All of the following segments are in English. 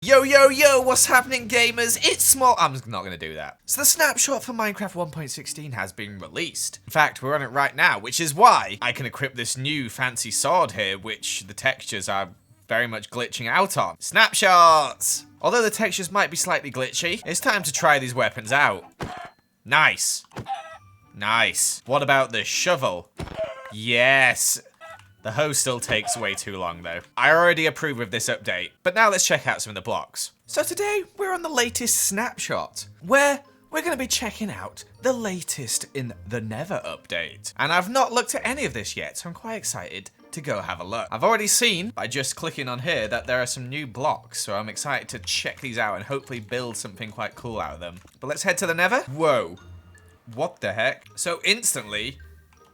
Yo, yo, yo, what's happening, gamers? It's Small... I'm not going to do that. So the snapshot for Minecraft 1.16 has been released. In fact, we're on it right now, which is why I can equip this new fancy sword here, which the textures are very much glitching out on. Snapshots! Although the textures might be slightly glitchy, it's time to try these weapons out. Nice. Nice. What about the shovel? Yes. The hoe still takes way too long though. I already approve of this update, but now let's check out some of the blocks. So today we're on the latest snapshot, where we're going to be checking out the latest in the Nether update. And I've not looked at any of this yet, so I'm quite excited to go have a look. I've already seen, by just clicking on here, that there are some new blocks, so I'm excited to check these out and hopefully build something quite cool out of them. But let's head to the Nether. Whoa. What the heck? So instantly,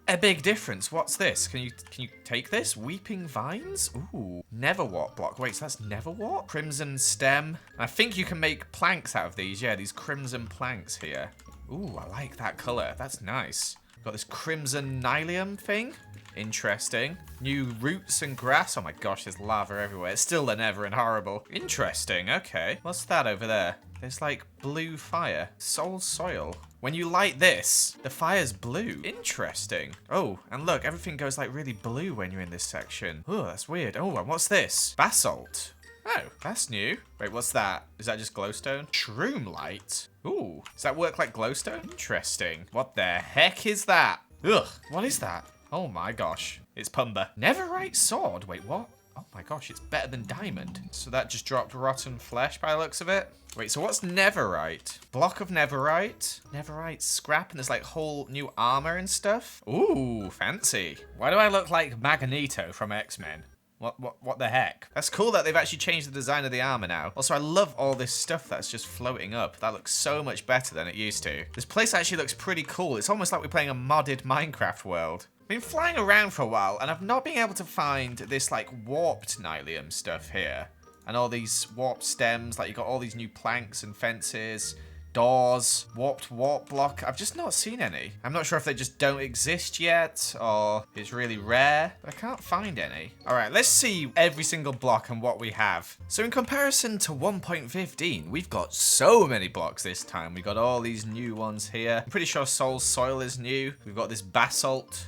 a big difference. What's this? Can you take this? Weeping vines? Ooh. Neverwort block. Wait, so that's Neverwort? Crimson stem. I think you can make planks out of these. Yeah, these crimson planks here. Ooh, I like that color. That's nice. Got this crimson nylium thing. Interesting. New roots and grass. Oh my gosh, there's lava everywhere. It's still the Nether and horrible. Interesting. Okay. What's that over there? There's like blue fire. Soul soil. When you light this, the fire's blue. Interesting. Oh, and look, everything goes like really blue when you're in this section. Oh, that's weird. Oh, and what's this? Basalt. Oh, that's new. Wait, what's that? Is that just glowstone? Shroom light. Ooh, does that work like glowstone? Interesting. What the heck is that? Ugh, what is that? Oh my gosh, it's Pumba. Netherite sword. Wait, what? Oh my gosh, it's better than diamond. So that just dropped rotten flesh by the looks of it. Wait, so what's netherite? Block of netherite. Netherite scrap, and there's like whole new armor and stuff. Ooh, fancy. Why do I look like Magneto from X-Men? What the heck? That's cool that they've actually changed the design of the armor now. Also, I love all this stuff that's just floating up. That looks so much better than it used to. This place actually looks pretty cool. It's almost like we're playing a modded Minecraft world. I've been flying around for a while, and I've not been able to find this, like, warped nylium stuff here. And all these warped stems, like, you got all these new planks and fences, doors, warped warp block. I've just not seen any. I'm not sure if they just don't exist yet, or it's really rare, but I can't find any. All right, let's see every single block and what we have. So in comparison to 1.15, we've got so many blocks this time. We've got all these new ones here. I'm pretty sure soul soil is new. We've got this basalt.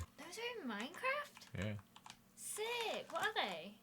Minecraft? Yeah. Sick. What are they?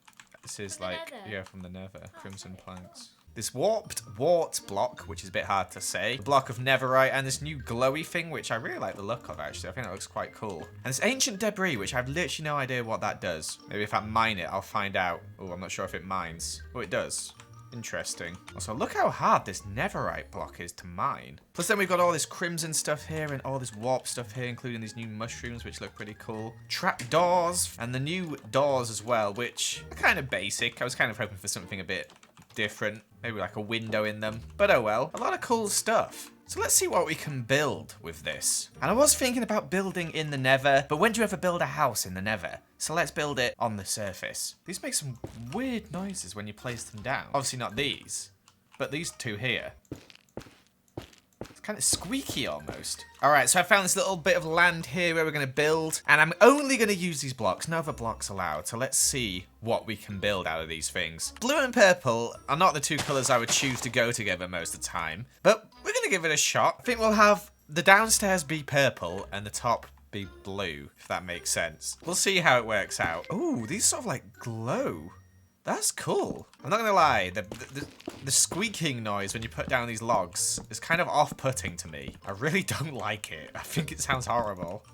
This is From the like, Nether? yeah, from the Nether. Oh, Crimson sick. planks. This warped wart block, which is a bit hard to say. The block of netherite, and this new glowy thing, which I really like the look of, actually. I think that looks quite cool. And this ancient debris, which I have literally no idea what that does. Maybe if I mine it, I'll find out. Oh, I'm not sure if it mines. Oh, it does. Interesting. Also, look how hard this netherite block is to mine. Plus then we've got all this crimson stuff here and all this warp stuff here, including these new mushrooms, which look pretty cool. Trap doors, and the new doors as well, which are kind of basic. I was kind of hoping for something a bit different, maybe like a window in them, but oh well. A lot of cool stuff. So let's see what we can build with this. And I was thinking about building in the Nether, but when do you ever build a house in the Nether? So let's build it on the surface. These make some weird noises when you place them down. Obviously not these, but these two here. It's kind of squeaky almost. All right, so I found this little bit of land here where we're going to build, and I'm only going to use these blocks, no other blocks allowed. So let's see what we can build out of these things. Blue and purple are not the two colors I would choose to go together most of the time, but we're going to give it a shot. I think we'll have the downstairs be purple and the top be blue, if that makes sense. We'll see how it works out. Ooh, these sort of like glow. That's cool. I'm not gonna lie, the squeaking noise when you put down these logs is kind of off-putting to me. I really don't like it. I think it sounds horrible.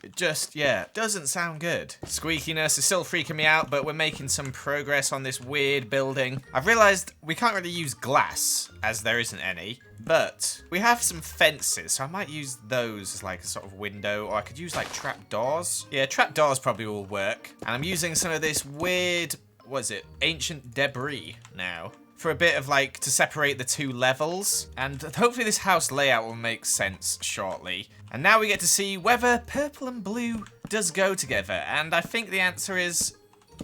It just, yeah, doesn't sound good. Squeakiness is still freaking me out, but we're making some progress on this weird building. I've realized we can't really use glass, as there isn't any, but we have some fences, so I might use those as like a sort of window, or I could use like trap doors. Yeah, trap doors probably will work. And I'm using some of this weird, what is it, ancient debris now, for a bit of like, to separate the two levels. And hopefully this house layout will make sense shortly. And now we get to see whether purple and blue does go together. And I think the answer is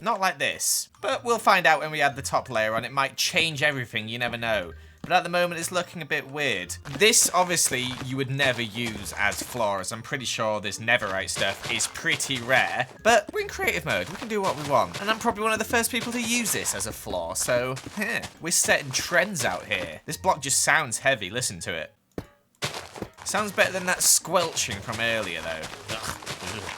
not like this. But we'll find out when we add the top layer on. It might change everything, you never know. but at the moment it's looking a bit weird. This, obviously, you would never use as floors. I'm pretty sure this netherite stuff is pretty rare, but we're in creative mode. We can do what we want. And I'm probably one of the first people to use this as a floor, so we're setting trends out here. This block just sounds heavy. Listen to it. Sounds better than that squelching from earlier, though. Ugh.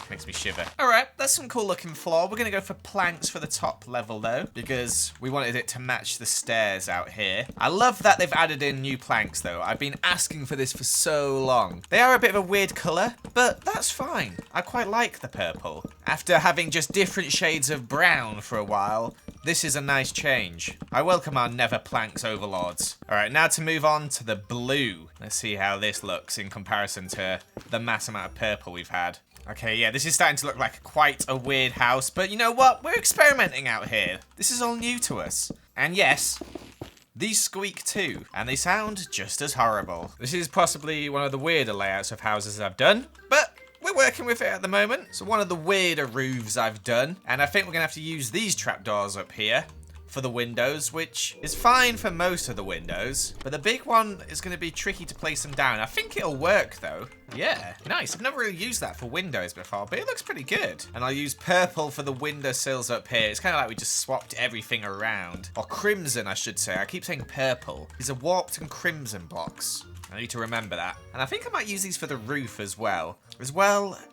Makes me shiver. Alright, that's some cool looking floor. We're going to go for planks for the top level, though, because we wanted it to match the stairs out here. I love that they've added in new planks, though. I've been asking for this for so long. They are a bit of a weird colour, but that's fine. I quite like the purple. After having just different shades of brown for a while, this is a nice change. I welcome our Nether Planks overlords. Alright, now to move on to the blue. Let's see how this looks in comparison to the mass amount of purple we've had. Okay, yeah, this is starting to look like quite a weird house, but you know what? We're experimenting out here. This is all new to us. And yes, these squeak too, and they sound just as horrible. This is possibly one of the weirder layouts of houses I've done, but we're working with it at the moment. So one of the weirder roofs I've done, and I think we're gonna have to use these trapdoors up here for the windows, which is fine for most of the windows, but the big one is going to be tricky to place them down. I think it'll work though. Yeah, nice. I've never really used that for windows before, but it looks pretty good. And I'll use purple for the windowsills up here. It's kind of like we just swapped everything around. Or crimson, I should say. I keep saying purple. These are warped and crimson blocks. I need to remember that. And I think I might use these for the roof as well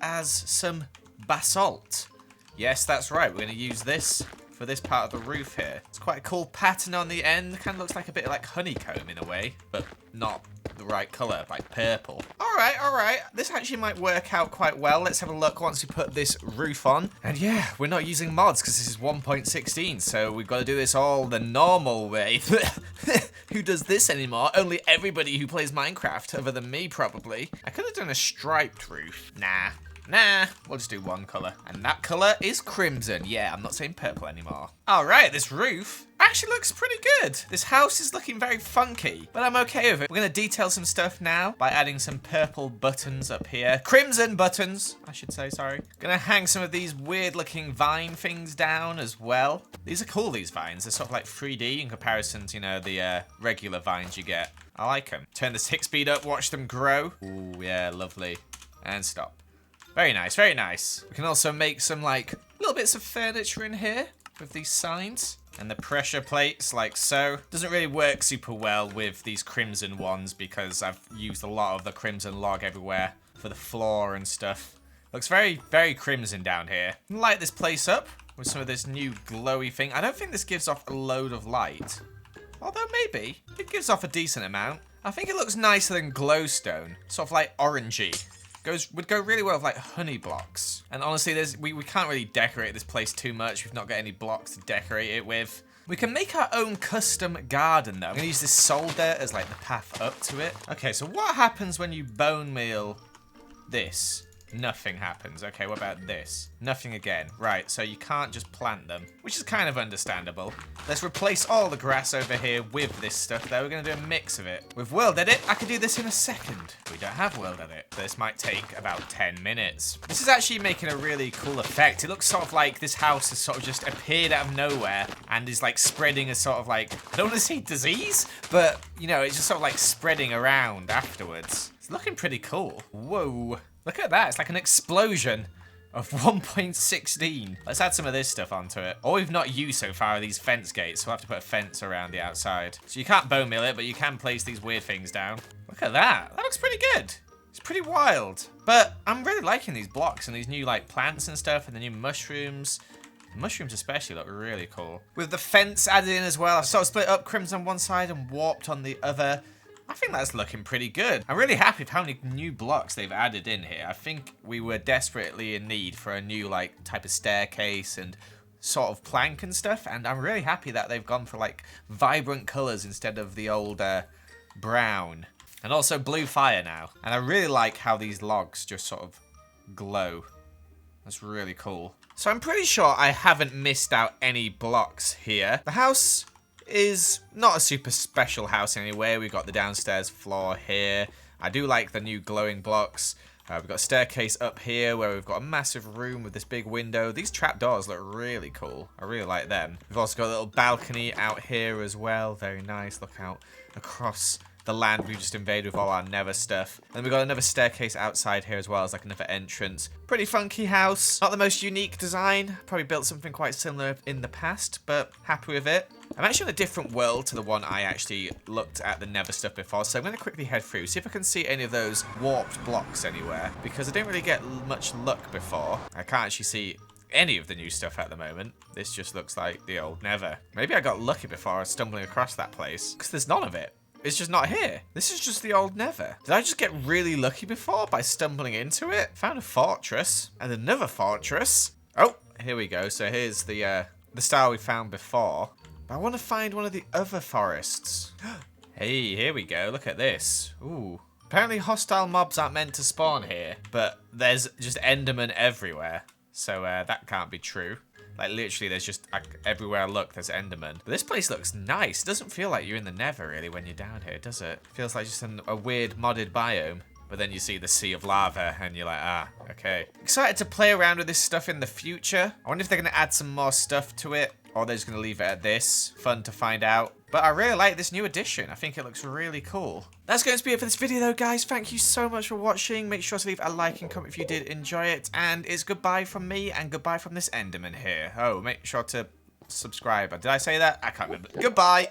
as some basalt. Yes, that's right. We're going to use this for this part of the roof here. It's quite a cool pattern on the end. Kind of looks like a bit like honeycomb in a way, but not the right color, like purple. All right. This actually might work out quite well. Let's have a look once we put this roof on. And yeah, we're not using mods because this is 1.16, so we've got to do this all the normal way. Who does this anymore? Only everybody who plays Minecraft, other than me, probably. I could have done a striped roof. Nah, we'll just do one colour. And that colour is crimson. Yeah, I'm not saying purple anymore. Alright, this roof actually looks pretty good. This house is looking very funky, but I'm okay with it. We're going to detail some stuff now by adding some purple buttons up here. Crimson buttons, I should say, sorry. Gonna hang some of these weird looking vine things down as well. These are cool, these vines. They're sort of like 3D in comparison to, you know, the regular vines you get. I like them. Turn the tick speed up, watch them grow. Ooh, yeah, lovely. And stop. Very nice, very nice. We can also make some, like, little bits of furniture in here with these signs. And the pressure plates, like so. Doesn't really work super well with these crimson ones because I've used a lot of the crimson log everywhere for the floor and stuff. Looks very, very crimson down here. Light this place up with some of this new glowy thing. I don't think this gives off a load of light. Although maybe. It gives off a decent amount. I think it looks nicer than glowstone. Sort of like orangey. Would go really well with like honey blocks. And honestly, we can't really decorate this place too much. We've not got any blocks to decorate it with. We can make our own custom garden though. I'm gonna use this solder as like the path up to it. Okay, so what happens when you bone meal this? Nothing happens. Okay, what about this? Nothing again. Right, so you can't just plant them, which is kind of understandable. Let's replace all the grass over here with this stuff, though. We're going to do a mix of it. With World Edit, I could do this in a second. We don't have World Edit. This might take about 10 minutes. This is actually making a really cool effect. It looks sort of like this house has sort of just appeared out of nowhere and is like spreading a sort of like, I don't want to say disease, but, you know, it's just sort of like spreading around afterwards. It's looking pretty cool. Whoa. Look at that, it's like an explosion of 1.16. Let's add some of this stuff onto it. All we've not used so far are these fence gates, so we'll have to put a fence around the outside. So you can't bone meal it, but you can place these weird things down. Look at that, that looks pretty good. It's pretty wild. But I'm really liking these blocks and these new like plants and stuff and the new mushrooms. Mushrooms especially look really cool. With the fence added in as well, I've sort of split up crimson on one side and warped on the other. I think that's looking pretty good. I'm really happy with how many new blocks they've added in here. I think we were desperately in need for a new like type of staircase and sort of plank and stuff. And I'm really happy that they've gone for like vibrant colors instead of the old brown. And also blue fire now. And I really like how these logs just sort of glow. That's really cool. So I'm pretty sure I haven't missed out any blocks here. The house is not a super special house anyway. We've got the downstairs floor here. I do like the new glowing blocks. We've got a staircase up here where we've got a massive room with this big window. These trapdoors look really cool. I really like them. We've also got a little balcony out here as well. Very nice. Look out across the land we just invaded with all our nether stuff. And we've got another staircase outside here as well as like another entrance. Pretty funky house. Not the most unique design. Probably built something quite similar in the past, but happy with it. I'm actually in a different world to the one I actually looked at the nether stuff before, so I'm going to quickly head through, see if I can see any of those warped blocks anywhere, because I didn't really get much luck before. I can't actually see any of the new stuff at the moment. This just looks like the old nether. Maybe I got lucky before I was stumbling across that place, because there's none of it. It's just not here. This is just the old nether. Did I just get really lucky before by stumbling into it? Found a fortress and another fortress. Oh, here we go. So here's the style we found before. But I want to find one of the other forests. Hey, here we go. Look at this. Ooh. Apparently hostile mobs aren't meant to spawn here, but there's just endermen everywhere. So that can't be true. Like, literally, there's just, everywhere I look, there's enderman. But this place looks nice. It doesn't feel like you're in the nether, really, when you're down here, does it? Feels like just a weird modded biome. But then you see the sea of lava, and you're like, ah, okay. Excited to play around with this stuff in the future. I wonder if they're going to add some more stuff to it, or they're just going to leave it at this. Fun to find out. But I really like this new addition. I think it looks really cool. That's going to be it for this video, though, guys. Thank you so much for watching. Make sure to leave a like and comment if you did enjoy it. And it's goodbye from me, and goodbye from this enderman here. Oh, make sure to subscribe. Did I say that? I can't remember. Goodbye.